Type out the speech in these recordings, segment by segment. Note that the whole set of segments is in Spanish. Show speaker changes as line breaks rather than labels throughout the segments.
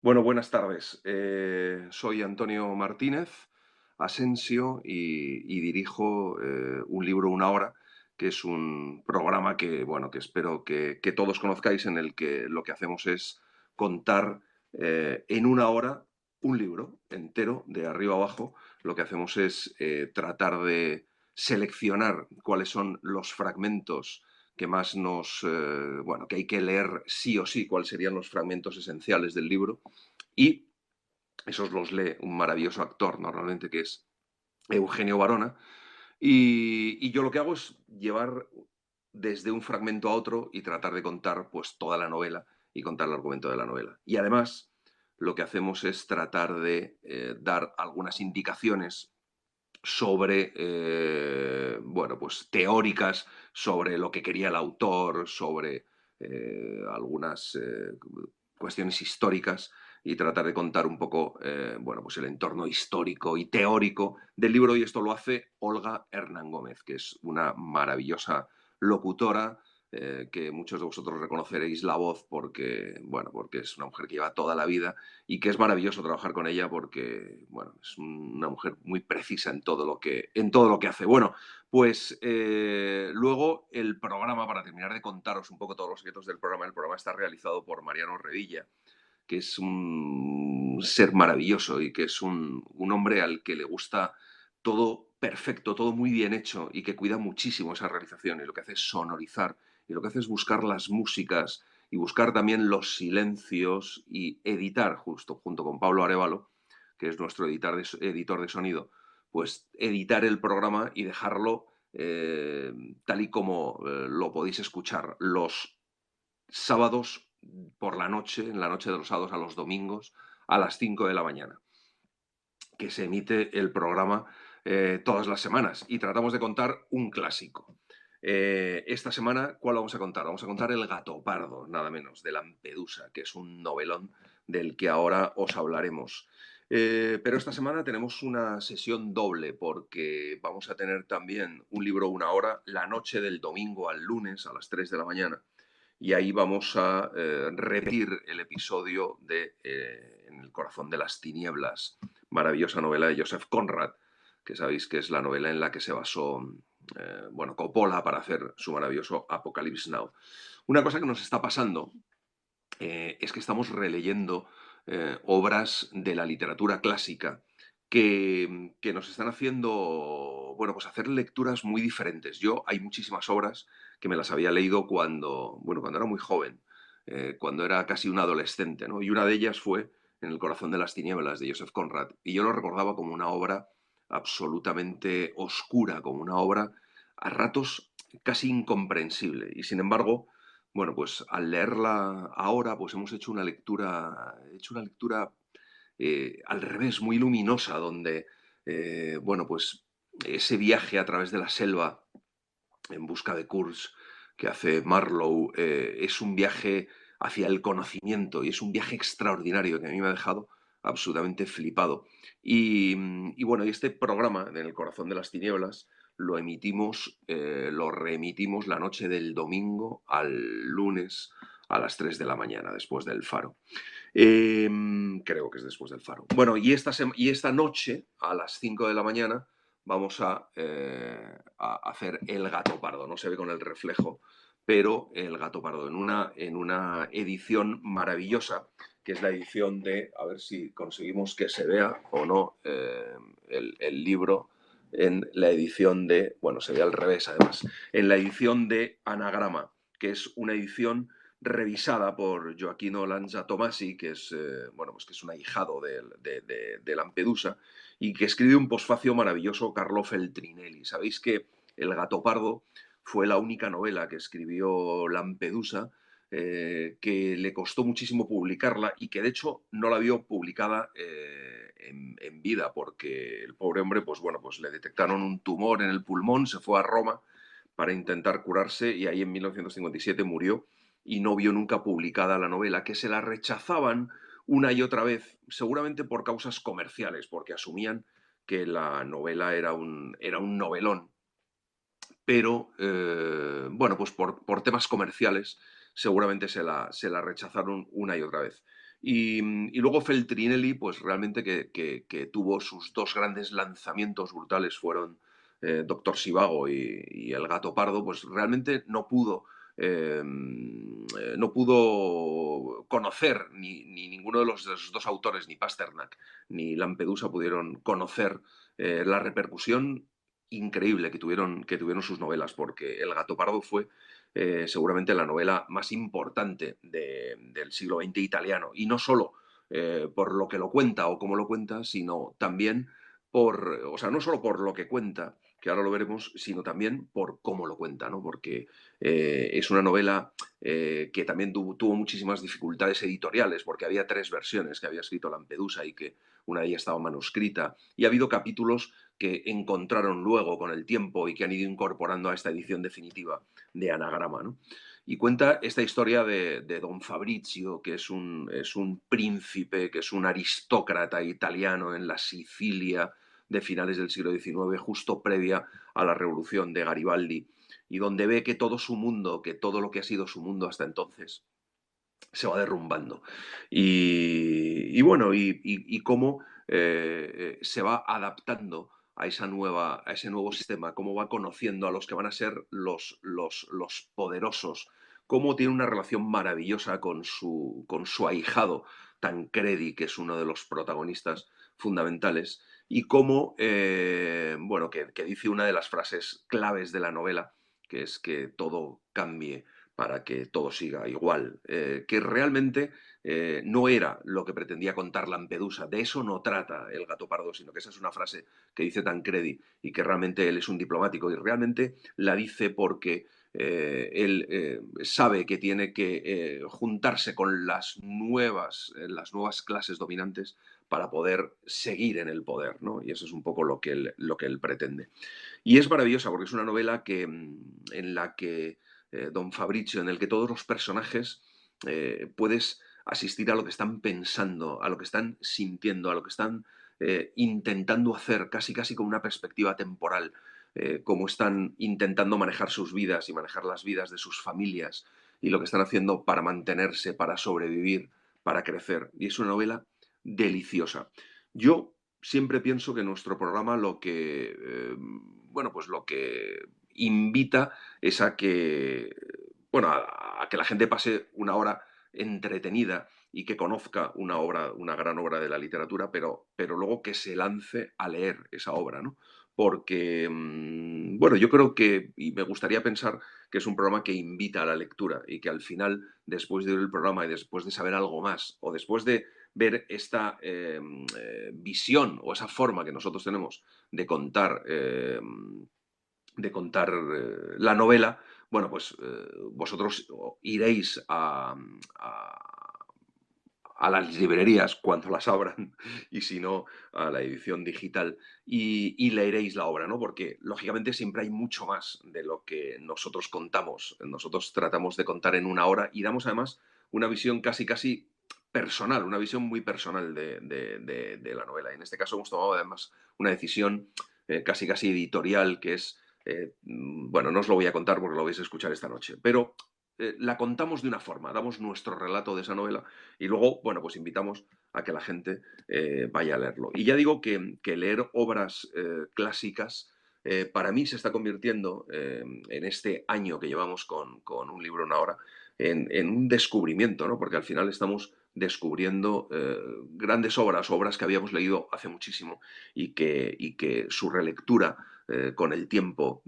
Bueno, buenas tardes. Soy Antonio Martínez Asensio y dirijo Un libro, una hora, que es un programa que, bueno, que espero que todos conozcáis, en el que lo que hacemos es contar en una hora un libro entero, de arriba a abajo. Lo que hacemos es tratar de seleccionar cuáles son los fragmentos que más bueno, que hay que leer sí o sí, cuáles serían los fragmentos esenciales del libro, y esos los lee un maravilloso actor, normalmente, que es Eugenio Barona, y yo lo que hago es llevar desde un fragmento a otro y tratar de contar, pues, toda la novela y contar el argumento de la novela. Y además, lo que hacemos es tratar de dar algunas indicaciones sobre, bueno, pues teóricas, sobre lo que quería el autor, sobre algunas cuestiones históricas, y tratar de contar un poco, bueno, pues el entorno histórico y teórico del libro. Y esto lo hace Olga Hernán Gómez, que es una maravillosa locutora, que muchos de vosotros reconoceréis la voz porque, bueno, porque es una mujer que lleva toda la vida, y que es maravilloso trabajar con ella porque, bueno, es una mujer muy precisa en todo lo que hace. Bueno, pues luego el programa, para terminar de contaros un poco todos los secretos del programa, el programa está realizado por Mariano Revilla, que es un ser maravilloso y que es un hombre al que le gusta todo perfecto, todo muy bien hecho, y que cuida muchísimo esa realización, y lo que hace es sonorizar, y lo que hace es buscar las músicas y buscar también los silencios, y editar, justo junto con Pablo Arévalo, que es nuestro editor de sonido, pues editar el programa y dejarlo tal y como lo podéis escuchar los sábados por la noche, en la noche de los sábados a los domingos, a las 5 de la mañana, que se emite el programa todas las semanas, y tratamos de contar un clásico. Esta semana, ¿cuál vamos a contar? Vamos a contar El gato pardo, nada menos, de Lampedusa, que es un novelón del que ahora os hablaremos. Pero esta semana tenemos una sesión doble, porque vamos a tener también un libro, una hora, la noche del domingo al lunes a las 3 de la mañana, y ahí vamos a repetir el episodio de En el corazón de las tinieblas, maravillosa novela de Joseph Conrad, que sabéis que es la novela en la que se basó bueno, Coppola para hacer su maravilloso Apocalypse Now. Una cosa que nos está pasando es que estamos releyendo obras de la literatura clásica que nos están haciendo, bueno, pues hacer lecturas muy diferentes. Yo, hay muchísimas obras que me las había leído cuando, bueno, cuando era muy joven, cuando era casi un adolescente, ¿no? Y una de ellas fue En el corazón de las tinieblas, de Joseph Conrad, y yo lo recordaba como una obra absolutamente oscura, como una obra a ratos casi incomprensible. Y sin embargo, bueno, pues al leerla ahora, pues hemos hecho una lectura al revés, muy luminosa, donde, bueno, pues ese viaje a través de la selva en busca de Kurz que hace Marlowe es un viaje hacia el conocimiento, y es un viaje extraordinario que a mí me ha dejado absolutamente flipado. Y bueno, y este programa, En el corazón de las tinieblas, lo reemitimos la noche del domingo al lunes a las 3 de la mañana, después del Faro. Creo que es después del Faro. Bueno, y esta noche, a las 5 de la mañana, vamos a hacer El gato pardo. No se ve con el reflejo, pero El gato pardo, en una edición maravillosa, que es la edición de, a ver si conseguimos que se vea o no el libro, en la edición de, bueno, se ve al revés además, en la edición de Anagrama, que es una edición revisada por Gioacchino Lanza Tomasi, que es, bueno, pues que es un ahijado de Lampedusa, y que escribe un posfacio maravilloso, Carlo Feltrinelli. Sabéis que El gato pardo fue la única novela que escribió Lampedusa, que le costó muchísimo publicarla, y que de hecho no la vio publicada en vida, porque el pobre hombre, pues bueno, pues le detectaron un tumor en el pulmón, se fue a Roma para intentar curarse, y ahí en 1957 murió, y no vio nunca publicada la novela, que se la rechazaban una y otra vez, seguramente por causas comerciales, porque asumían que la novela era un novelón, pero bueno, pues por temas comerciales seguramente se la rechazaron una y otra vez. Y luego Feltrinelli, pues realmente que tuvo sus dos grandes lanzamientos brutales fueron Doctor Sivago y El Gato Pardo, pues realmente no pudo conocer ni ninguno de los dos autores, ni Pasternak ni Lampedusa, pudieron conocer la repercusión increíble que tuvieron sus novelas, porque El Gato Pardo fue seguramente la novela más importante del siglo XX italiano, y no solo por lo que lo cuenta o cómo lo cuenta, sino también o sea, no solo por lo que cuenta, que ahora lo veremos, sino también por cómo lo cuenta, ¿no? Porque es una novela que también tuvo muchísimas dificultades editoriales, porque había tres versiones que había escrito Lampedusa y que una de ellas estaba manuscrita, y ha habido capítulos que encontraron luego con el tiempo y que han ido incorporando a esta edición definitiva de Anagrama, ¿no? Y cuenta esta historia de Don Fabrizio, que es un príncipe, que es un aristócrata italiano en la Sicilia de finales del siglo XIX, justo previa a la revolución de Garibaldi, y donde ve que todo su mundo, que todo lo que ha sido su mundo hasta entonces, se va derrumbando. Y bueno, y cómo se va adaptando a ese nuevo sistema, cómo va conociendo a los que van a ser los poderosos, cómo tiene una relación maravillosa con su ahijado Tancredi, que es uno de los protagonistas fundamentales, y cómo, bueno, que dice una de las frases claves de la novela, que es que todo cambie para que todo siga igual, que realmente no era lo que pretendía contar Lampedusa. De eso no trata El Gato Pardo, sino que esa es una frase que dice Tancredi y que realmente él es un diplomático y realmente la dice porque él sabe que tiene que juntarse con las nuevas clases dominantes para poder seguir en el poder, ¿no? Y eso es un poco lo que él pretende. Y es maravillosa porque es una novela en la que Don Fabricio, en el que todos los personajes puedes asistir a lo que están pensando, a lo que están sintiendo, a lo que están intentando hacer, casi casi con una perspectiva temporal, cómo están intentando manejar sus vidas y manejar las vidas de sus familias y lo que están haciendo para mantenerse, para sobrevivir, para crecer. Y es una novela deliciosa. Yo siempre pienso que nuestro programa bueno, pues lo que invita es a que, bueno, a que la gente pase una hora entretenida y que conozca una obra, una gran obra de la literatura, pero luego que se lance a leer esa obra, ¿no? Porque, bueno, yo creo que, y me gustaría pensar que es un programa que invita a la lectura y que al final, después de ver el programa y después de saber algo más, o después de ver esta visión o esa forma que nosotros tenemos de contar la novela, bueno, pues vosotros iréis a las librerías cuando las abran y si no a la edición digital y leeréis la obra, ¿no? Porque lógicamente siempre hay mucho más de lo que nosotros contamos. Nosotros tratamos de contar en una hora y damos además una visión casi casi personal, una visión muy personal de la novela. Y en este caso hemos tomado además una decisión casi casi editorial que es, bueno, no os lo voy a contar porque lo vais a escuchar esta noche, pero la contamos de una forma, damos nuestro relato de esa novela y luego, bueno, pues invitamos a que la gente vaya a leerlo. Y ya digo que leer obras clásicas para mí se está convirtiendo en este año que llevamos con un libro una hora en un descubrimiento, ¿no? Porque al final estamos descubriendo grandes obras, obras que habíamos leído hace muchísimo y que su relectura con el tiempo,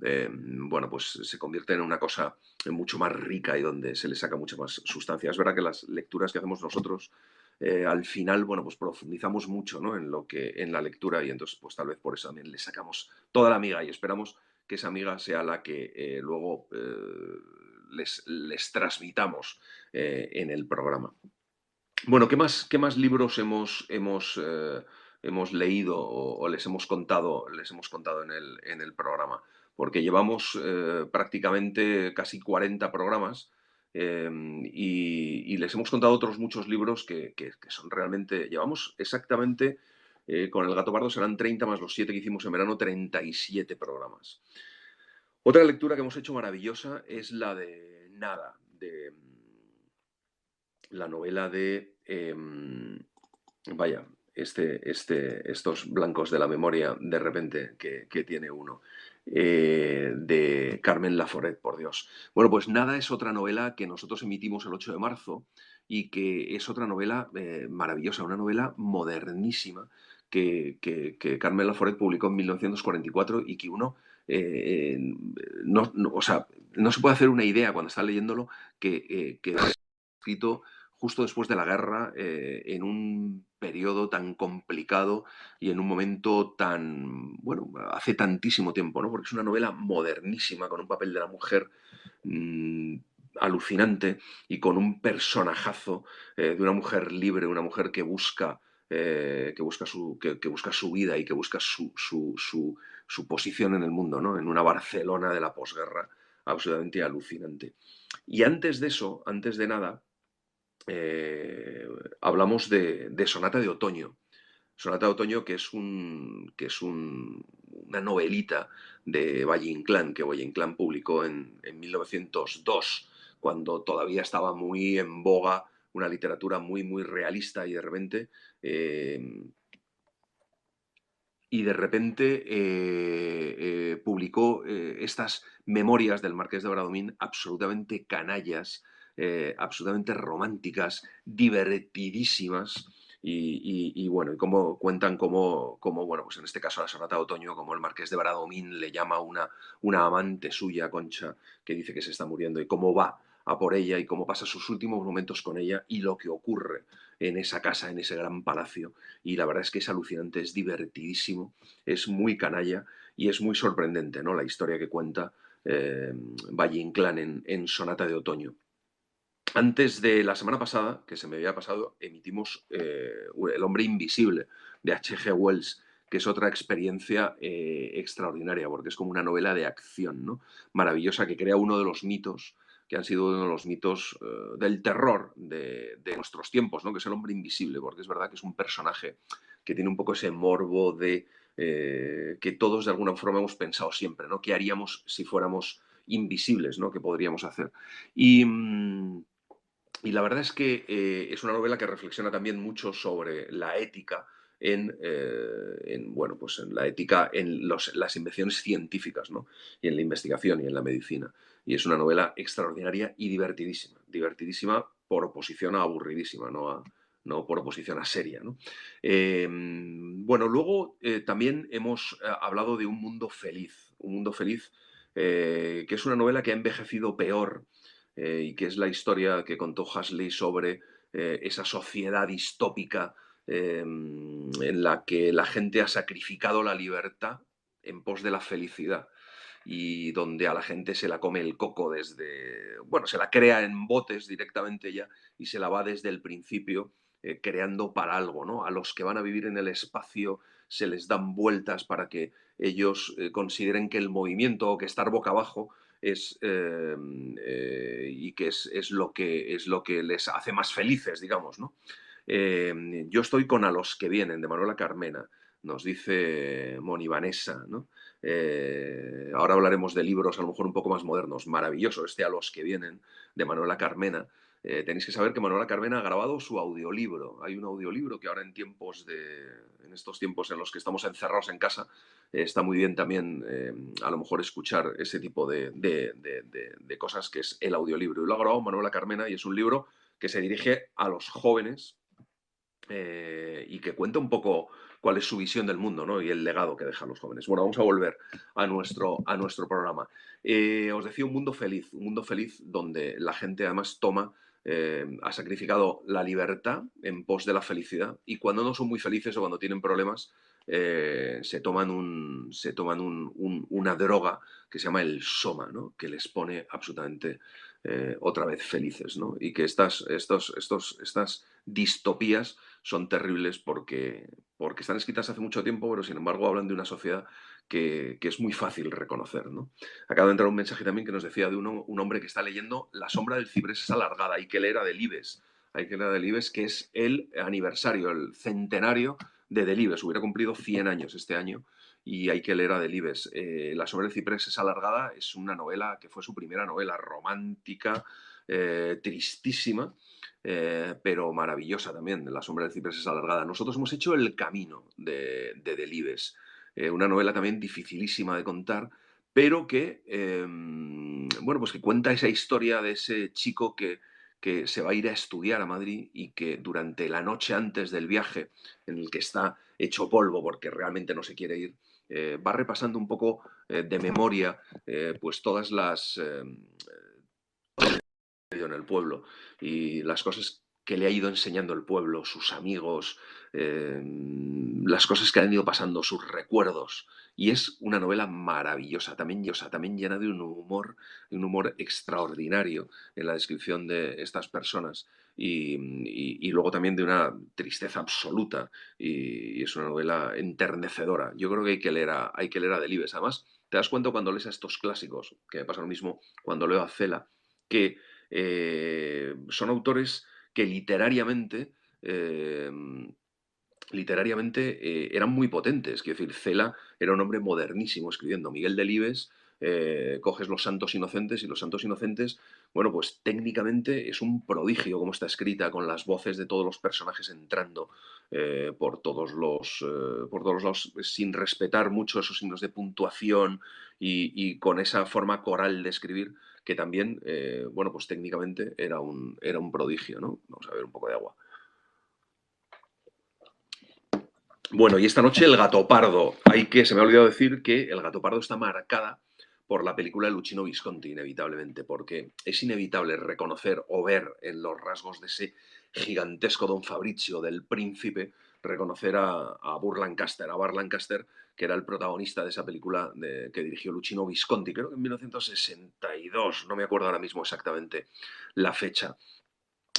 bueno, pues se convierte en una cosa mucho más rica y donde se le saca mucha más sustancia. Es verdad que las lecturas que hacemos nosotros al final, bueno, pues profundizamos mucho, ¿no? En la lectura y entonces, pues tal vez por eso también le sacamos toda la miga y esperamos que esa amiga sea la que luego les transmitamos en el programa. Bueno, qué más libros hemos leído o les hemos contado en el programa? Porque llevamos prácticamente casi 40 programas y les hemos contado otros muchos libros que son realmente, llevamos exactamente, con El Gato Pardo serán 30 más los 7 que hicimos en verano, 37 programas. Otra lectura que hemos hecho maravillosa es la de Nada, de la novela de vaya, estos blancos de la memoria de repente que tiene uno. De Carmen Laforet, por Dios. Bueno, pues Nada es otra novela que nosotros emitimos el 8 de marzo y que es otra novela maravillosa, una novela modernísima que Carmen Laforet publicó en 1944 y que uno o sea, no se puede hacer una idea cuando está leyéndolo que es escrito justo después de la guerra, en un periodo tan complicado y en un momento tan, bueno, hace tantísimo tiempo, ¿no? Porque es una novela modernísima, con un papel de la mujer mm, alucinante y con un personajazo de una mujer libre, una mujer que busca su vida y que busca su posición en el mundo, ¿no? En una Barcelona de la posguerra absolutamente alucinante. Y antes de eso, antes de nada, eh, hablamos de Sonata de Otoño. Sonata de Otoño, una novelita de Valle Inclán, que Valle Inclán publicó en 1902, cuando todavía estaba muy en boga una literatura muy, muy realista eh, y de repente publicó estas memorias del Marqués de Bradomín absolutamente canallas, absolutamente románticas, divertidísimas. Y bueno, y cómo cuentan cómo, bueno, pues en este caso la Sonata de Otoño, como el Marqués de Bradomín le llama a una amante suya, Concha, que dice que se está muriendo, y cómo va a por ella y cómo pasa sus últimos momentos con ella y lo que ocurre en esa casa, en ese gran palacio. Y la verdad es que es alucinante, es divertidísimo, es muy canalla y es muy sorprendente, ¿no? La historia que cuenta Valle Inclán en Sonata de Otoño. Antes de la semana pasada, que se me había pasado, emitimos El hombre invisible de H.G. Wells, que es otra experiencia extraordinaria, porque es como una novela de acción, ¿no? Maravillosa, que crea uno de los mitos que han sido uno de los mitos del terror de nuestros tiempos, ¿no? Que es el hombre invisible, porque es verdad que es un personaje que tiene un poco ese morbo de que todos de alguna forma hemos pensado siempre, ¿no? ¿Qué haríamos si fuéramos invisibles, ¿no? ¿Qué podríamos hacer? Y, y la verdad es que es una novela que reflexiona también mucho sobre la ética bueno, pues en la ética en las invenciones científicas, ¿no? Y en la investigación y en la medicina. Y es una novela extraordinaria y divertidísima. Divertidísima por oposición a aburridísima, no por oposición a seria, ¿no? Bueno, luego también hemos hablado de Un mundo feliz. Un mundo feliz, que es una novela que ha envejecido peor y que es la historia que contó Huxley sobre esa sociedad distópica en la que la gente ha sacrificado la libertad en pos de la felicidad y donde a la gente se la come el coco bueno, se la crea en botes directamente ya y se la va desde el principio creando para algo, ¿no? A los que van a vivir en el espacio se les dan vueltas para que ellos consideren que el movimiento o que estar boca abajo y que es lo que les hace más felices, digamos, ¿no? Yo estoy con A los que vienen, de Manuela Carmena, nos dice Moni Vanessa, ¿no? Ahora hablaremos de libros a lo mejor un poco más modernos. Maravilloso A los que vienen, de Manuela Carmena. Tenéis que saber que Manuela Carmena ha grabado su audiolibro. Hay un audiolibro que ahora en estos tiempos en los que estamos encerrados en casa, está muy bien también a lo mejor escuchar ese tipo de cosas que es el audiolibro. Y lo ha grabado Manuela Carmena y es un libro que se dirige a los jóvenes y que cuenta un poco cuál es su visión del mundo, ¿no? Y el legado que dejan los jóvenes. Bueno, vamos a volver a nuestro programa. Os decía un mundo feliz donde la gente además ha sacrificado la libertad en pos de la felicidad y cuando no son muy felices o cuando tienen problemas, se toman una droga que se llama el soma, ¿no? Que les pone absolutamente otra vez felices, ¿no? Y que estas distopías son terribles porque están escritas hace mucho tiempo, pero sin embargo hablan de una sociedad que es muy fácil reconocer, ¿no? Acaba de entrar un mensaje también que nos decía de un hombre que está leyendo La sombra del ciprés es alargada, hay que leer a Delibes, que es el aniversario, el centenario de Delibes, hubiera cumplido 100 años este año y hay que leer a Delibes. La sombra del ciprés es alargada es una novela que fue su primera novela romántica, tristísima, pero maravillosa también. La sombra del ciprés es alargada. Nosotros hemos hecho El camino de Delibes, una novela también dificilísima de contar, pero que, bueno, pues que cuenta esa historia de ese chico que se va a ir a estudiar a Madrid y que durante la noche antes del viaje, en el que está hecho polvo porque realmente no se quiere ir, va repasando un poco de memoria pues todas las en el pueblo y las cosas que le ha ido enseñando el pueblo, sus amigos, las cosas que le han ido pasando, sus recuerdos. Y es una novela maravillosa, también llena de un humor extraordinario en la descripción de estas personas. Y luego también de una tristeza absoluta. Y es una novela enternecedora. Yo creo que hay que leer a Delibes. Además, te das cuenta cuando lees a estos clásicos, que me pasa lo mismo cuando leo a Cela, que son autores que literariamente eran muy potentes. Quiero decir, Cela era un hombre modernísimo escribiendo. Miguel Delibes, coges Los Santos Inocentes y Los Santos Inocentes, bueno, pues técnicamente es un prodigio cómo está escrita, con las voces de todos los personajes entrando por todos los lados, sin respetar mucho esos signos de puntuación y con esa forma coral de escribir que también, bueno, pues técnicamente era un prodigio, ¿no? Vamos a ver un poco de agua. Bueno, y esta noche El Gato Pardo. Se me ha olvidado decir que El Gato Pardo está marcada por la película de Luchino Visconti, inevitablemente, porque es inevitable reconocer o ver en los rasgos de ese gigantesco Don Fabrizio del príncipe, reconocer a Burr Lancaster, a Bar Lancaster, que era el protagonista de esa película que dirigió Luchino Visconti, creo que en 1962, no me acuerdo ahora mismo exactamente la fecha.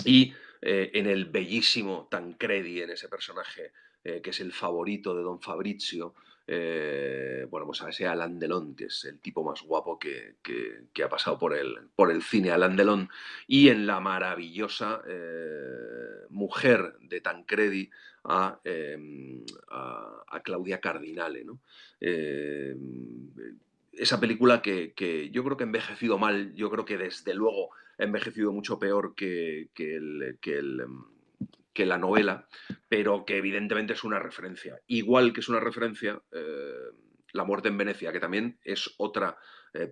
Y en el bellísimo Tancredi, en ese personaje que es el favorito de Don Fabrizio, bueno, pues a ese Alain Delon, que es el tipo más guapo que ha pasado por el cine, Alain Delon, y en la maravillosa mujer de Tancredi a Claudia Cardinale, ¿no? Eh, esa película que yo creo que ha envejecido mal, yo creo que desde luego ha envejecido mucho peor que la novela, pero que evidentemente es una referencia. Igual que es una referencia La muerte en Venecia, que también es otra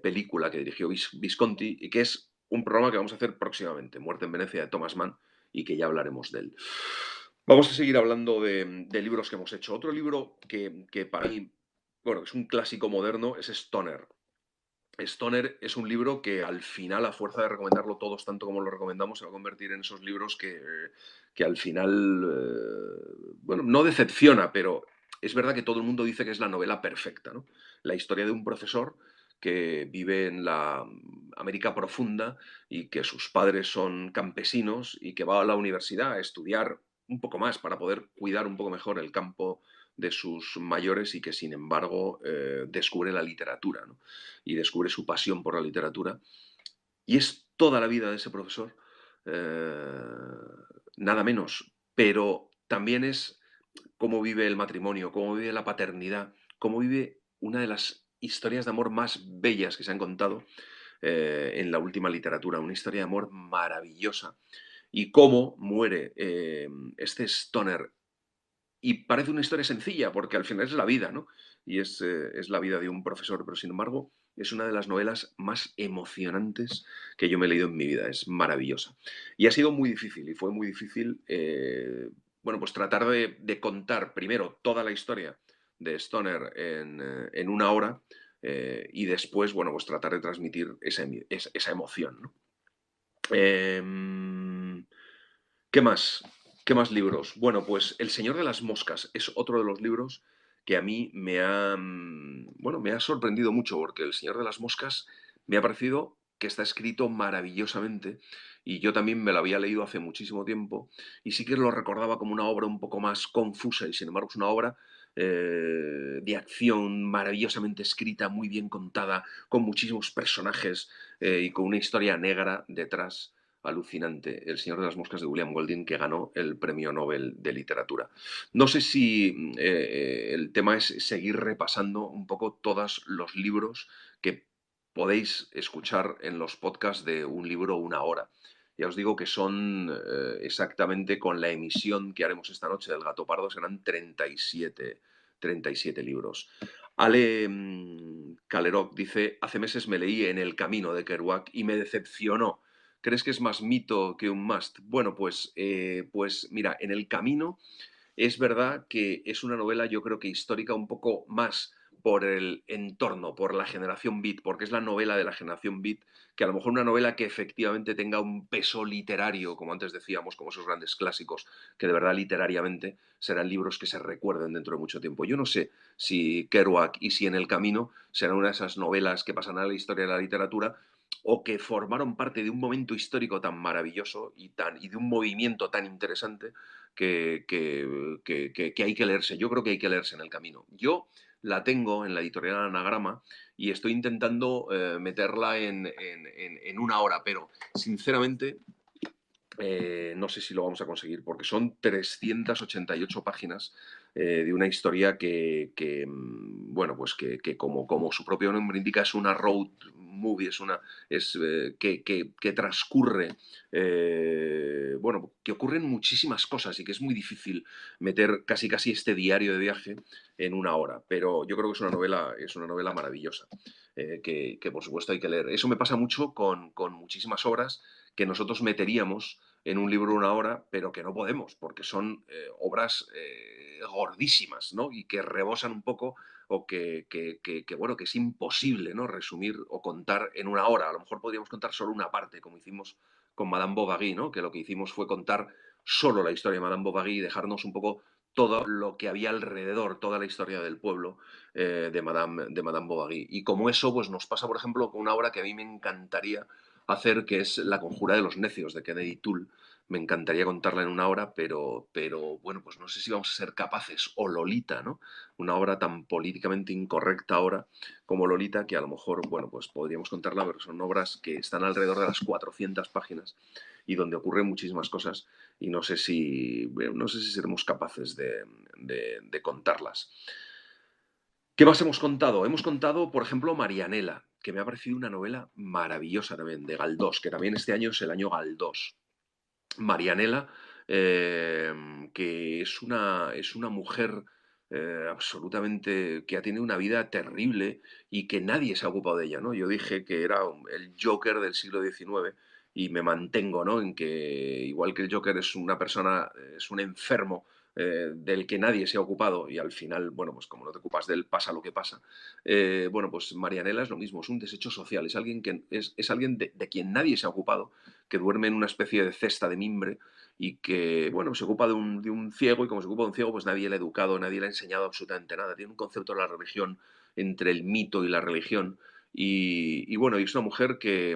película que dirigió Visconti y que es un programa que vamos a hacer próximamente, Muerte en Venecia de Thomas Mann, y que ya hablaremos de él. Vamos a seguir hablando de libros que hemos hecho. Otro libro que para mí, bueno, es un clásico moderno, es Stoner. Stoner es un libro que al final, a fuerza de recomendarlo todos tanto como lo recomendamos, se va a convertir en esos libros que al final, bueno, no decepciona, pero es verdad que todo el mundo dice que es la novela perfecta, ¿no? La historia de un profesor que vive en la América profunda y que sus padres son campesinos y que va a la universidad a estudiar un poco más para poder cuidar un poco mejor el campo de sus mayores y que sin embargo descubre la literatura, ¿no? Y descubre su pasión por la literatura. Y es toda la vida de ese profesor, nada menos, pero también es cómo vive el matrimonio, cómo vive la paternidad, cómo vive una de las historias de amor más bellas que se han contado en la última literatura, una historia de amor maravillosa. Y cómo muere este Stoner. Y parece una historia sencilla, porque al final es la vida, ¿no? Y es la vida de un profesor, pero sin embargo es una de las novelas más emocionantes que yo me he leído en mi vida, es maravillosa. Y ha sido muy difícil, y fue muy difícil, bueno, pues tratar de contar primero toda la historia de Stoner en una hora y después, bueno, pues tratar de transmitir esa emoción, ¿no? Em, ¿Qué más? ¿Qué más libros? Bueno, pues El Señor de las Moscas es otro de los libros que a mí bueno, me ha sorprendido mucho, porque El Señor de las Moscas me ha parecido que está escrito maravillosamente y yo también me lo había leído hace muchísimo tiempo y sí que lo recordaba como una obra un poco más confusa y sin embargo es una obra de acción maravillosamente escrita, muy bien contada, con muchísimos personajes y con una historia negra detrás alucinante, El Señor de las Moscas de William Golding, que ganó el Premio Nobel de Literatura. No sé si el tema es seguir repasando un poco todos los libros que podéis escuchar en los podcasts de Un libro, una hora. Ya os digo que son exactamente con la emisión que haremos esta noche del Gato Pardo, serán 37 libros. Ale Calerok dice, hace meses me leí En el camino de Kerouac y me decepcionó. ¿Crees que es más mito que un must? Bueno, pues mira, En el camino es verdad que es una novela, yo creo que histórica un poco más por el entorno, por la generación beat, porque es la novela de la generación beat, que a lo mejor una novela que efectivamente tenga un peso literario, como antes decíamos, como esos grandes clásicos, que de verdad literariamente serán libros que se recuerden dentro de mucho tiempo. Yo no sé si Kerouac y si En el camino serán una de esas novelas que pasan a la historia de la literatura o que formaron parte de un momento histórico tan maravilloso y de un movimiento tan interesante que hay que leerse. Yo creo que hay que leerse En el camino. Yo la tengo en la editorial Anagrama y estoy intentando meterla en una hora, pero sinceramente no sé si lo vamos a conseguir, porque son 388 páginas de una historia bueno, pues que como su propio nombre indica, es una road movie, que transcurre, bueno, que ocurren muchísimas cosas y que es muy difícil meter casi este diario de viaje en una hora, pero yo creo que es una novela maravillosa, que por supuesto hay que leer. Eso me pasa mucho con muchísimas obras que nosotros meteríamos en un libro una hora, pero que no podemos, porque son obras gordísimas, ¿no? Y que rebosan un poco o bueno, que es imposible, ¿no? Resumir o contar en una hora. A lo mejor podríamos contar solo una parte, como hicimos con Madame Bovary, ¿no? Que lo que hicimos fue contar solo la historia de Madame Bovary y dejarnos un poco todo lo que había alrededor, toda la historia del pueblo de Madame Bovary. Y como eso, pues nos pasa, por ejemplo, con una obra que a mí me encantaría hacer, que es La conjura de los necios, de Kennedy Toole. Me encantaría contarla en una hora, pero bueno, pues no sé si vamos a ser capaces. O Lolita, ¿no? Una obra tan políticamente incorrecta ahora como Lolita, que a lo mejor, bueno, pues podríamos contarla, pero son obras que están alrededor de las 400 páginas y donde ocurren muchísimas cosas y no sé si seremos capaces de contarlas. ¿Qué más hemos contado? Hemos contado, por ejemplo, Marianela, que me ha parecido una novela maravillosa también, de Galdós, que también este año es el año Galdós. Marianela, que es una mujer absolutamente que ha tenido una vida terrible y que nadie se ha ocupado de ella, ¿no? Yo dije que era el Joker del siglo XIX y me mantengo, ¿no? En que igual que el Joker es una persona, es un enfermo del que nadie se ha ocupado y al final, bueno, pues como no te ocupas de él, pasa lo que pasa. Bueno, pues Marianela es lo mismo, es un desecho social, es alguien, es alguien de quien nadie se ha ocupado, que duerme en una especie de cesta de mimbre y que, bueno, se ocupa de un ciego y como se ocupa de un ciego, pues nadie le ha educado, nadie le ha enseñado absolutamente nada. Tiene un concepto de la religión entre el mito y la religión. Y bueno, y es una mujer que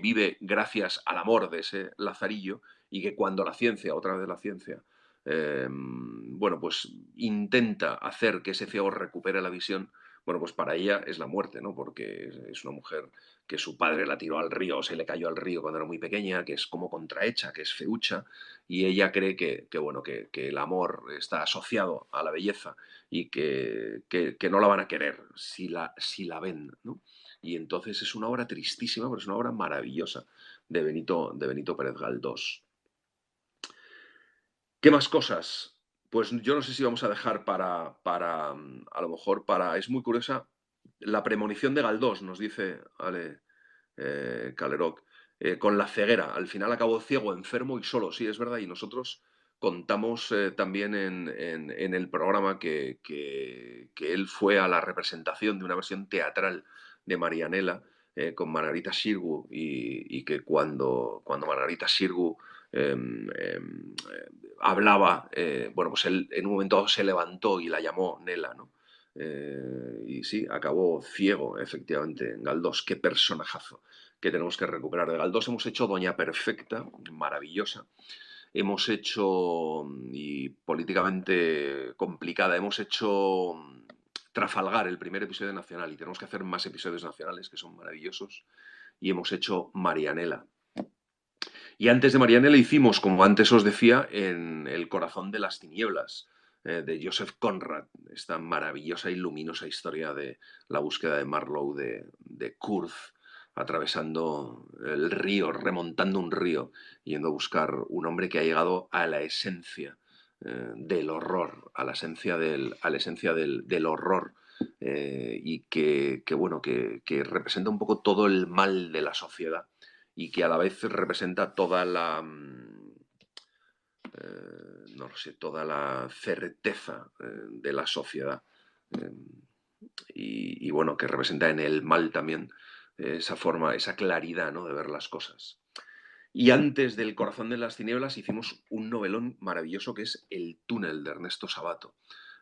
vive gracias al amor de ese Lazarillo y que cuando la ciencia, otra vez la ciencia, bueno, pues intenta hacer que ese ciego recupere la visión, bueno, pues para ella es la muerte, ¿no? Porque es una mujer que su padre la tiró al río, o se le cayó al río cuando era muy pequeña, que es como contrahecha, que es feucha, y ella cree bueno, que el amor está asociado a la belleza y que no la van a querer si la ven, ¿no? Y entonces es una obra tristísima, pero es una obra maravillosa de Benito Pérez Galdós. ¿Qué más cosas? Pues yo no sé si vamos a dejar a lo mejor es muy curiosa, la premonición de Galdós, nos dice Ale Calerok, con la ceguera. Al final acabó ciego, enfermo y solo, sí, es verdad. Y nosotros contamos también en el programa que él fue a la representación de una versión teatral de Marianela con Margarita Xirgu y que cuando Margarita Xirgu hablaba, bueno, pues él en un momento se levantó y la llamó Nela, ¿no? Y sí, acabó ciego, efectivamente, en Galdós. Qué personajazo que tenemos que recuperar. De Galdós hemos hecho Doña Perfecta, maravillosa. Hemos hecho, y políticamente complicada, hemos hecho Trafalgar, el primer episodio nacional, y tenemos que hacer más episodios nacionales que son maravillosos. Y hemos hecho Marianela. Y antes de Marianela hicimos, como antes os decía, en El corazón de las tinieblas, de Joseph Conrad, esta maravillosa y luminosa historia de la búsqueda de Marlowe de Kurd, atravesando el río, remontando un río, yendo a buscar un hombre que ha llegado a la esencia del horror, a la esencia del horror, y bueno, que representa un poco todo el mal de la sociedad y que a la vez representa toda la, no lo sé, toda la certeza de la sociedad. Eh, y bueno, que representa en el mal también esa forma, esa claridad, ¿no?, de ver las cosas. Y antes del Corazón de las Tinieblas hicimos un novelón maravilloso que es El túnel de Ernesto Sabato.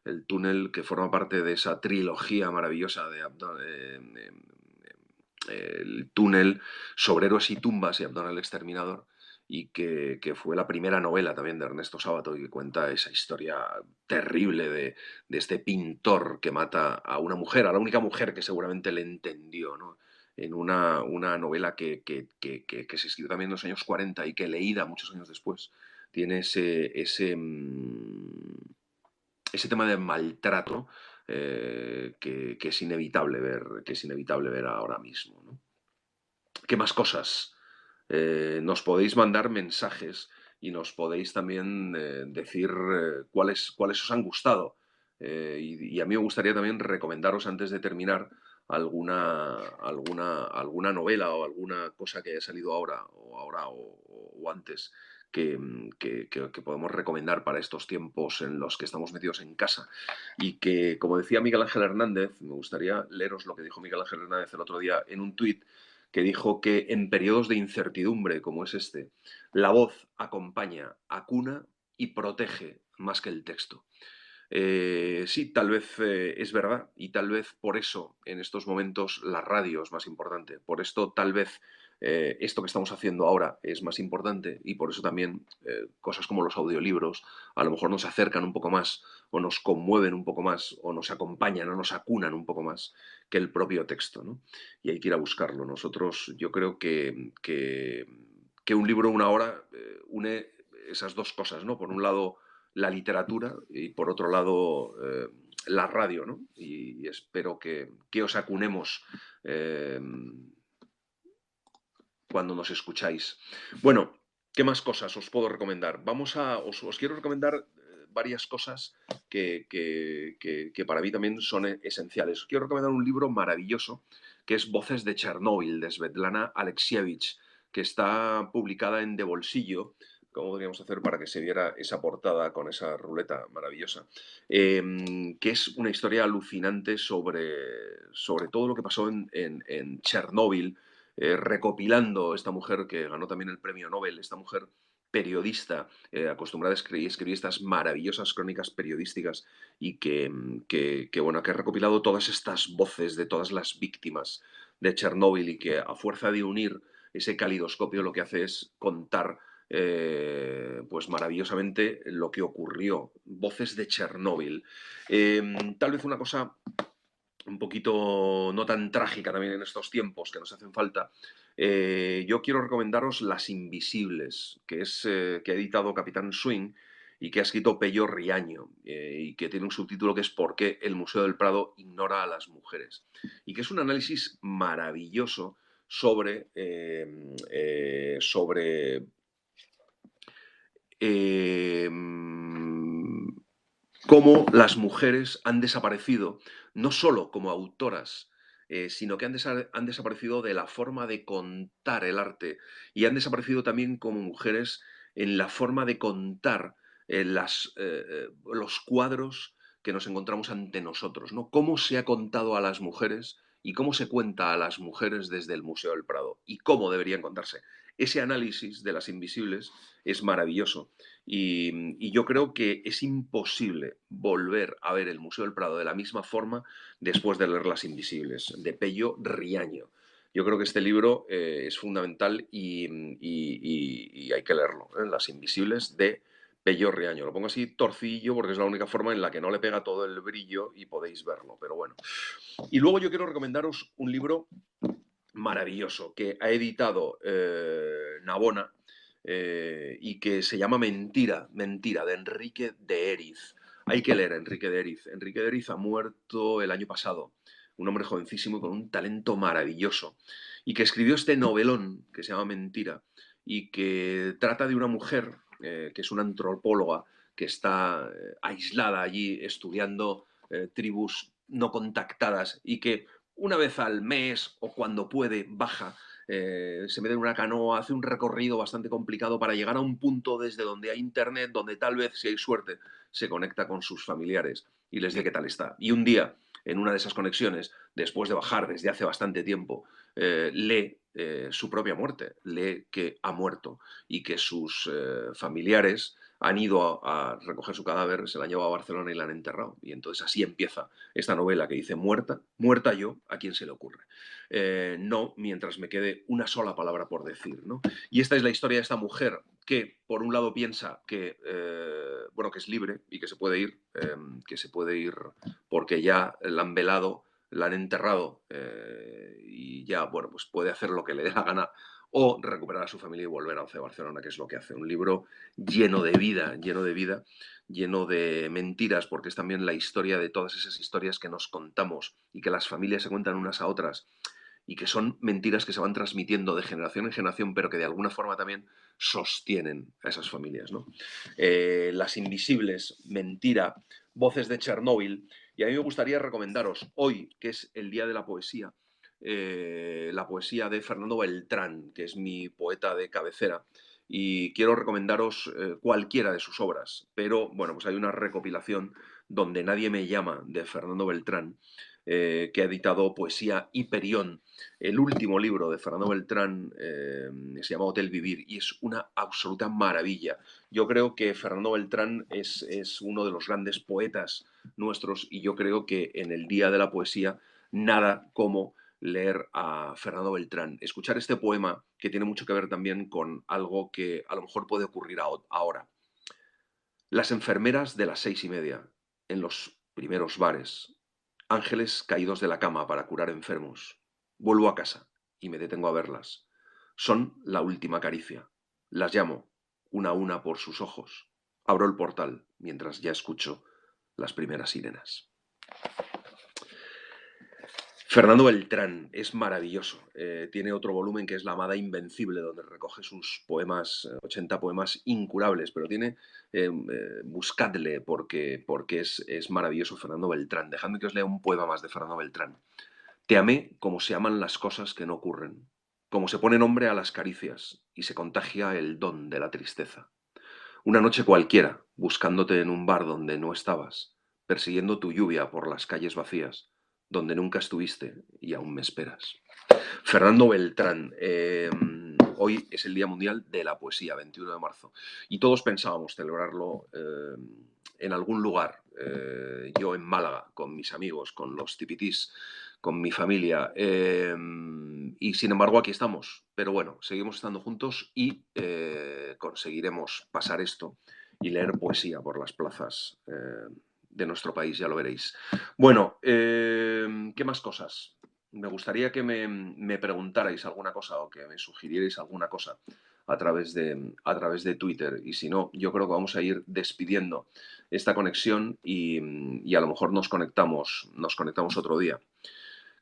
El túnel que forma parte de esa trilogía maravillosa de El túnel sobre héroes y tumbas y Abdón el Exterminador, y que fue la primera novela también de Ernesto Sábato y que cuenta esa historia terrible de este pintor que mata a una mujer, a la única mujer que seguramente le entendió, ¿no? En una novela que se escribió también en los años 40 y que leída muchos años después tiene ese tema de maltrato que es inevitable ver ahora mismo, ¿no? ¿Qué más cosas? Nos podéis mandar mensajes y nos podéis también decir cuáles os han gustado. Y a mí me gustaría también recomendaros antes de terminar alguna novela o alguna cosa que haya salido ahora o antes que podemos recomendar para estos tiempos en los que estamos metidos en casa. Y que, como decía Miguel Ángel Hernández, me gustaría leeros lo que dijo Miguel Ángel Hernández el otro día en un tuit, que dijo que en periodos de incertidumbre como es este, la voz acompaña, acuna y protege más que el texto. Sí, tal vez es verdad y tal vez por eso en estos momentos la radio es más importante. Por esto tal vez esto que estamos haciendo ahora es más importante y por eso también cosas como los audiolibros a lo mejor nos acercan un poco más o nos conmueven un poco más o nos acompañan o nos acunan un poco más que el propio texto, ¿no? Y hay que ir a buscarlo. Nosotros, yo creo que un libro, una hora, une esas dos cosas, ¿no? Por un lado, la literatura y por otro lado la radio, ¿no? Y espero que os acunemos eh, cuando nos escucháis. Bueno, ¿qué más cosas os puedo recomendar? Os quiero recomendar varias cosas que para mí también son esenciales. Os quiero recomendar un libro maravilloso que es Voces de Chernóbil, de Svetlana Alexievich, que está publicada en De Bolsillo. ¿Cómo podríamos hacer para que se viera esa portada con esa ruleta maravillosa? Que es una historia alucinante sobre todo lo que pasó en Chernóbil, recopilando esta mujer que ganó también el premio Nobel, esta mujer periodista, acostumbrada a escribir estas maravillosas crónicas periodísticas y bueno, que ha recopilado todas estas voces de todas las víctimas de Chernóbil y que a fuerza de unir ese calidoscopio lo que hace es contar pues maravillosamente lo que ocurrió. Voces de Chernóbil. Tal vez una cosa un poquito no tan trágica también en estos tiempos que nos hacen falta. Yo quiero recomendaros Las Invisibles, que ha editado Capitán Swing y que ha escrito Pello Riaño, y que tiene un subtítulo que es ¿Por qué el Museo del Prado ignora a las mujeres? Y que es un análisis maravilloso sobre eh, cómo las mujeres han desaparecido, no solo como autoras, sino que han desaparecido de la forma de contar el arte y han desaparecido también como mujeres en la forma de contar los cuadros que nos encontramos ante nosotros, ¿no? Cómo se ha contado a las mujeres y cómo se cuenta a las mujeres desde el Museo del Prado y cómo deberían contarse. Ese análisis de las invisibles es maravilloso. Y yo creo que es imposible volver a ver el Museo del Prado de la misma forma después de leer Las Invisibles, de Pello Riaño. Yo creo que este libro es fundamental y hay que leerlo, ¿eh? Las Invisibles de Pello Riaño. Lo pongo así torcillo porque es la única forma en la que no le pega todo el brillo y podéis verlo, pero bueno. Y luego yo quiero recomendaros un libro maravilloso que ha editado Navona, y que se llama Mentira, Mentira, de Enrique de Eriz. Hay que leer a Enrique de Eriz. Enrique de Eriz ha muerto el año pasado, un hombre jovencísimo y con un talento maravilloso, y que escribió este novelón que se llama Mentira, y que trata de una mujer que es una antropóloga que está aislada allí estudiando tribus no contactadas y que una vez al mes o cuando puede baja, se mete en una canoa, hace un recorrido bastante complicado para llegar a un punto desde donde hay internet, donde tal vez, si hay suerte, se conecta con sus familiares y les dice qué tal está. Y un día, en una de esas conexiones, después de bajar desde hace bastante tiempo, lee su propia muerte, lee que ha muerto y que sus familiares han ido a recoger su cadáver, se la han llevado a Barcelona y la han enterrado. Y entonces así empieza esta novela que dice muerta, muerta yo, ¿a quién se le ocurre? No mientras me quede una sola palabra por decir, ¿no? Y esta es la historia de esta mujer que, por un lado, piensa que, bueno, que es libre y que se puede ir porque ya la han velado, la han enterrado y ya, bueno, pues puede hacer lo que le dé la gana o recuperar a su familia y volver a Once de Barcelona, que es lo que hace. Un libro lleno de vida, lleno de vida, lleno de mentiras, porque es también la historia de todas esas historias que nos contamos y que las familias se cuentan unas a otras y que son mentiras que se van transmitiendo de generación en generación, pero que de alguna forma también sostienen a esas familias, ¿no? Las Invisibles, Mentira, Voces de Chernóbil. Y a mí me gustaría recomendaros hoy, que es el Día de la poesía de Fernando Beltrán, que es mi poeta de cabecera, y quiero recomendaros cualquiera de sus obras, pero bueno, pues hay una recopilación donde nadie me llama de Fernando Beltrán, que ha editado Poesía Hiperión. El último libro de Fernando Beltrán se llama Hotel Vivir y es una absoluta maravilla. Yo creo que Fernando Beltrán es uno de los grandes poetas nuestros y yo creo que en el Día de la Poesía nada como leer a Fernando Beltrán, escuchar este poema que tiene mucho que ver también con algo que a lo mejor puede ocurrir ahora. Las enfermeras de las 6:30, en los primeros bares, ángeles caídos de la cama para curar enfermos. Vuelvo a casa y me detengo a verlas. Son la última caricia. Las llamo, una a una por sus ojos. Abro el portal mientras ya escucho las primeras sirenas. Fernando Beltrán es maravilloso. Tiene otro volumen que es La Amada Invencible, donde recoge sus poemas, 80 poemas incurables, pero buscadle porque es maravilloso Fernando Beltrán. Dejadme que os lea un poema más de Fernando Beltrán. Te amé como se aman las cosas que no ocurren, como se pone nombre a las caricias y se contagia el don de la tristeza. Una noche cualquiera, buscándote en un bar donde no estabas, persiguiendo tu lluvia por las calles vacías, donde nunca estuviste y aún me esperas. Fernando Beltrán, hoy es el Día Mundial de la Poesía, 21 de marzo, y todos pensábamos celebrarlo en algún lugar. Yo en Málaga, con mis amigos, con los tipitís, con mi familia, y sin embargo aquí estamos. Pero bueno, seguimos estando juntos y conseguiremos pasar esto y leer poesía por las plazas de nuestro país, ya lo veréis. Bueno, ¿qué más cosas? Me gustaría que me preguntarais alguna cosa o que me sugirierais alguna cosa a través de Twitter. Y si no, yo creo que vamos a ir despidiendo esta conexión y a lo mejor nos conectamos otro día.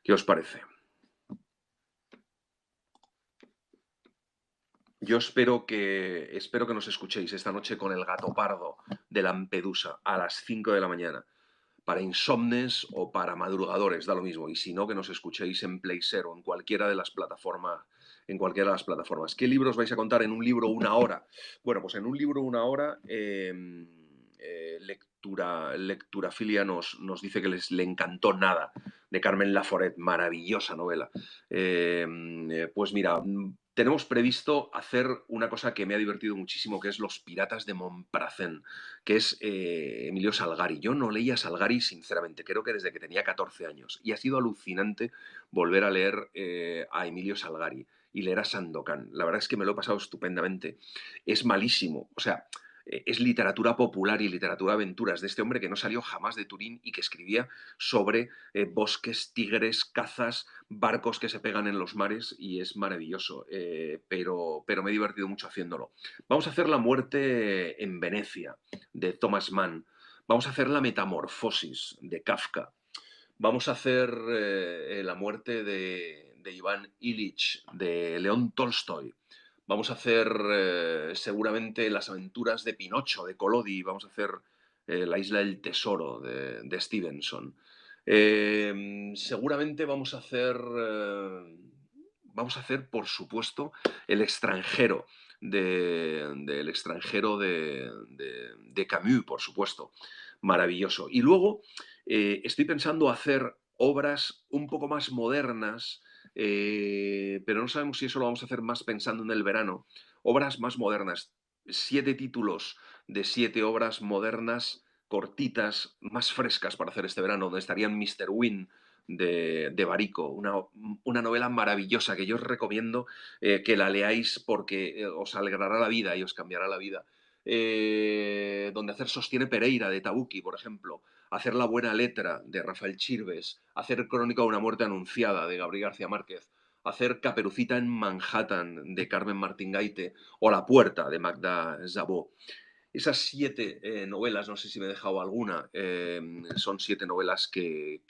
¿Qué os parece? Yo espero que nos escuchéis esta noche con El Gato Pardo de Lampedusa a las 5 de la mañana. Para insomnes o para madrugadores, da lo mismo. Y si no, que nos escuchéis en Playser o en cualquiera de las plataformas. ¿Qué libros vais a contar en un libro una hora? Bueno, pues en un libro una hora, Lecturafilia nos dice que le encantó Nada, de Carmen Laforet, maravillosa novela. Pues mira, tenemos previsto hacer una cosa que me ha divertido muchísimo, que es Los Piratas de Montparnasse, que es Emilio Salgari. Yo no leía Salgari, sinceramente, creo que desde que tenía 14 años. Y ha sido alucinante volver a leer a Emilio Salgari y leer a Sandokan. La verdad es que me lo he pasado estupendamente. Es malísimo, o sea, es literatura popular y literatura de aventuras de este hombre que no salió jamás de Turín y que escribía sobre bosques, tigres, cazas, barcos que se pegan en los mares y es maravilloso, pero me he divertido mucho haciéndolo. Vamos a hacer La muerte en Venecia, de Thomas Mann. Vamos a hacer La Metamorfosis de Kafka. Vamos a hacer La muerte de Iván Ilich, de León Tolstoy. Vamos a hacer seguramente Las aventuras de Pinocho, de Collodi. Vamos a hacer La isla del tesoro, de Stevenson. Seguramente vamos a hacer, por supuesto, El extranjero, del extranjero de Camus, por supuesto. Maravilloso. Y luego estoy pensando hacer obras un poco más modernas, pero no sabemos si eso lo vamos a hacer más pensando en el verano. Obras más modernas. 7 títulos de 7 obras modernas, cortitas, más frescas para hacer este verano, donde estarían Mr. Wynne de Barico, una novela maravillosa que yo os recomiendo que la leáis porque os alegrará la vida y os cambiará la vida. Donde hacer Sostiene Pereira de Tabucchi, por ejemplo, hacer La buena letra de Rafael Chirves, hacer Crónica de una muerte anunciada de Gabriel García Márquez, hacer Caperucita en Manhattan de Carmen Martín Gaite o La puerta de Magda Szabó. Esas 7 novelas, no sé si me he dejado alguna, son 7 novelas que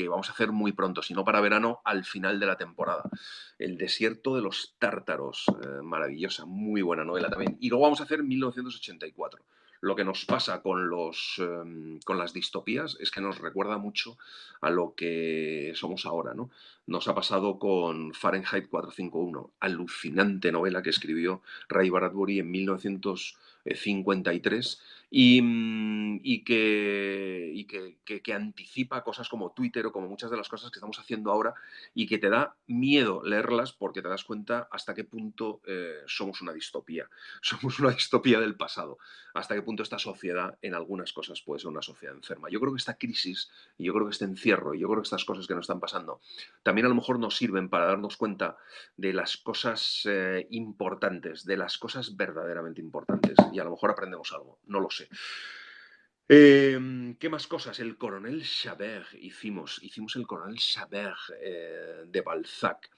vamos a hacer muy pronto, si no para verano, al final de la temporada. El desierto de los tártaros, maravillosa, muy buena novela también. Y luego vamos a hacer 1984. Lo que nos pasa con las distopías es que nos recuerda mucho a lo que somos ahora, ¿no? Nos ha pasado con Fahrenheit 451, alucinante novela que escribió Ray Bradbury en 1953 y que anticipa cosas como Twitter o como muchas de las cosas que estamos haciendo ahora y que te da miedo leerlas porque te das cuenta hasta qué punto somos una distopía. Somos una distopía del pasado. Hasta qué punto esta sociedad en algunas cosas puede ser una sociedad enferma. Yo creo que esta crisis, y yo creo que este encierro, y yo creo que estas cosas que nos están pasando, también a lo mejor nos sirven para darnos cuenta de las cosas importantes, de las cosas verdaderamente importantes. Y a lo mejor aprendemos algo, no lo sé. ¿Qué más cosas? El coronel Chabert hicimos el coronel Chabert de Balzac.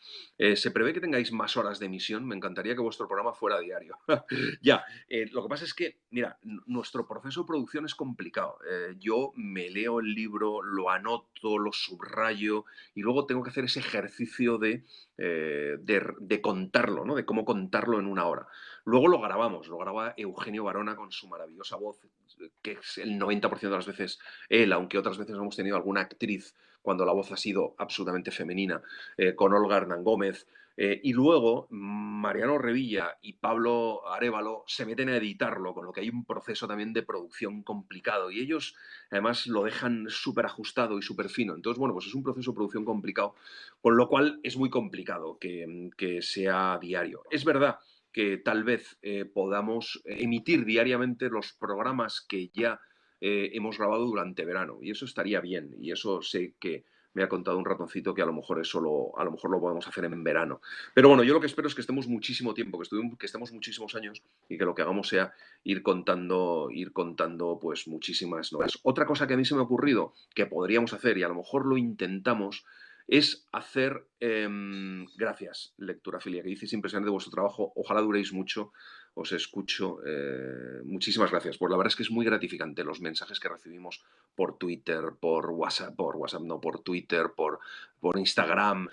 Se prevé que tengáis más horas de emisión, me encantaría que vuestro programa fuera diario. Ya, lo que pasa es que, mira, nuestro proceso de producción es complicado. Yo me leo el libro, lo anoto, lo subrayo y luego tengo que hacer ese ejercicio de contarlo, ¿no? De cómo contarlo en una hora. Luego lo grabamos, lo graba Eugenio Barona con su maravillosa voz, que es el 90% de las veces él, aunque otras veces hemos tenido alguna actriz cuando la voz ha sido absolutamente femenina, con Olga Hernán Gómez. Y luego Mariano Revilla y Pablo Arévalo se meten a editarlo, con lo que hay un proceso también de producción complicado. Y ellos además lo dejan súper ajustado y súper fino. Entonces, bueno, pues es un proceso de producción complicado, con lo cual es muy complicado que sea diario. Es verdad que tal vez podamos emitir diariamente los programas que ya hemos grabado durante verano. Y eso estaría bien. Y eso sé que me ha contado un ratoncito que a lo mejor a lo mejor lo podemos hacer en verano. Pero bueno, yo lo que espero es que estemos muchísimo tiempo, que estemos muchísimos años y que lo que hagamos sea ir contando pues muchísimas novelas. Otra cosa que a mí se me ha ocurrido que podríamos hacer y a lo mejor lo intentamos es hacer, gracias, Lectura Filia, que dices impresionante vuestro trabajo, ojalá duréis mucho, os escucho, muchísimas gracias, pues la verdad es que es muy gratificante los mensajes que recibimos por Twitter, por WhatsApp no, por Twitter, por Instagram,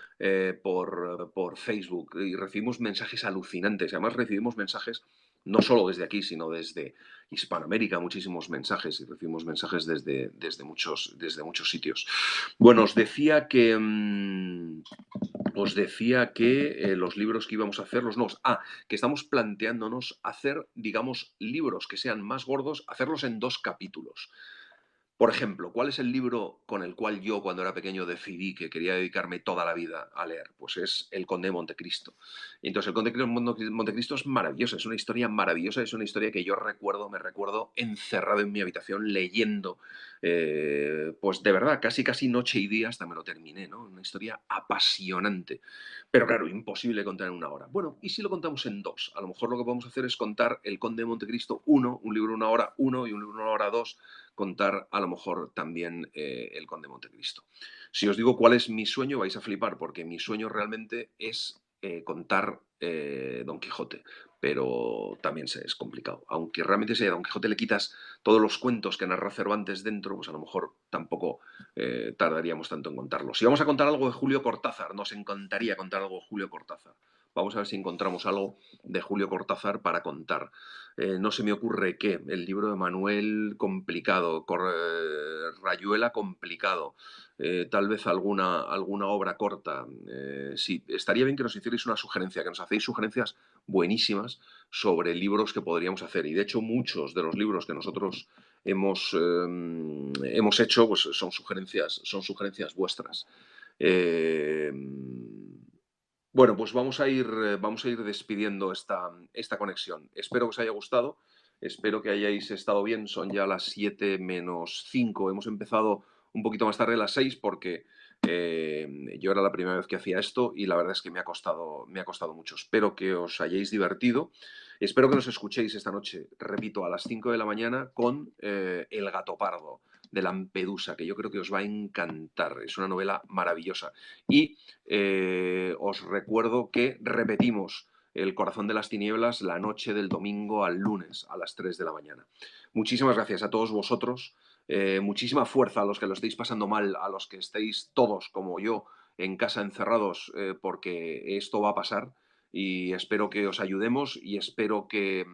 por Facebook, y recibimos mensajes alucinantes, además recibimos mensajes no solo desde aquí, sino desde Hispanoamérica, muchísimos mensajes, y recibimos mensajes desde muchos sitios. Bueno, os decía que los libros que íbamos a hacer, los nuevos, que estamos planteándonos hacer, digamos, libros que sean más gordos, hacerlos en 2 capítulos. Por ejemplo, ¿cuál es el libro con el cual yo cuando era pequeño decidí que quería dedicarme toda la vida a leer? Pues es El Conde de Montecristo. Y entonces El Conde de Montecristo es maravilloso, es una historia maravillosa, es una historia que yo me recuerdo encerrado en mi habitación leyendo, pues de verdad, casi casi noche y día hasta me lo terminé, ¿no? Una historia apasionante. Pero claro, imposible contar en una hora. Bueno, ¿y si lo contamos en 2? A lo mejor lo que podemos hacer es contar El Conde de Montecristo 1, un libro una hora 1 y un libro una hora 2, contar a lo mejor también El Conde de Montecristo. Si os digo cuál es mi sueño, vais a flipar, porque mi sueño realmente es contar Don Quijote, pero también es complicado. Aunque realmente si a Don Quijote le quitas todos los cuentos que narra Cervantes dentro, pues a lo mejor tampoco tardaríamos tanto en contarlo. Si vamos a contar algo de Julio Cortázar, nos encantaría contar algo de Julio Cortázar. Vamos a ver si encontramos algo de Julio Cortázar para contar. No se me ocurre qué. El libro de Manuel, complicado. Rayuela, complicado. Tal vez alguna obra corta. Sí, estaría bien que nos hicierais una sugerencia, que nos hacéis sugerencias buenísimas sobre libros que podríamos hacer. Y de hecho, muchos de los libros que nosotros hemos hecho pues son sugerencias vuestras. Eh, bueno, pues vamos a ir despidiendo esta conexión. Espero que os haya gustado, espero que hayáis estado bien. Son ya las 7 menos 5. Hemos empezado un poquito más tarde, a las 6, porque yo era la primera vez que hacía esto y la verdad es que me ha costado mucho. Espero que os hayáis divertido. Espero que nos escuchéis esta noche, repito, a las 5 de la mañana con El gato pardo de Lampedusa, que yo creo que os va a encantar. Es una novela maravillosa. Y os recuerdo que repetimos El corazón de las tinieblas la noche del domingo al lunes a las 3 de la mañana. Muchísimas gracias a todos vosotros. Muchísima fuerza a los que lo estéis pasando mal, a los que estéis todos como yo en casa encerrados, porque esto va a pasar y espero que os ayudemos y espero que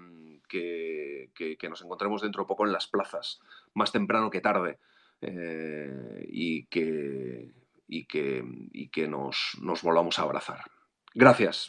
nos encontremos dentro de poco en las plazas, más temprano que tarde, y que nos volvamos a abrazar. Gracias.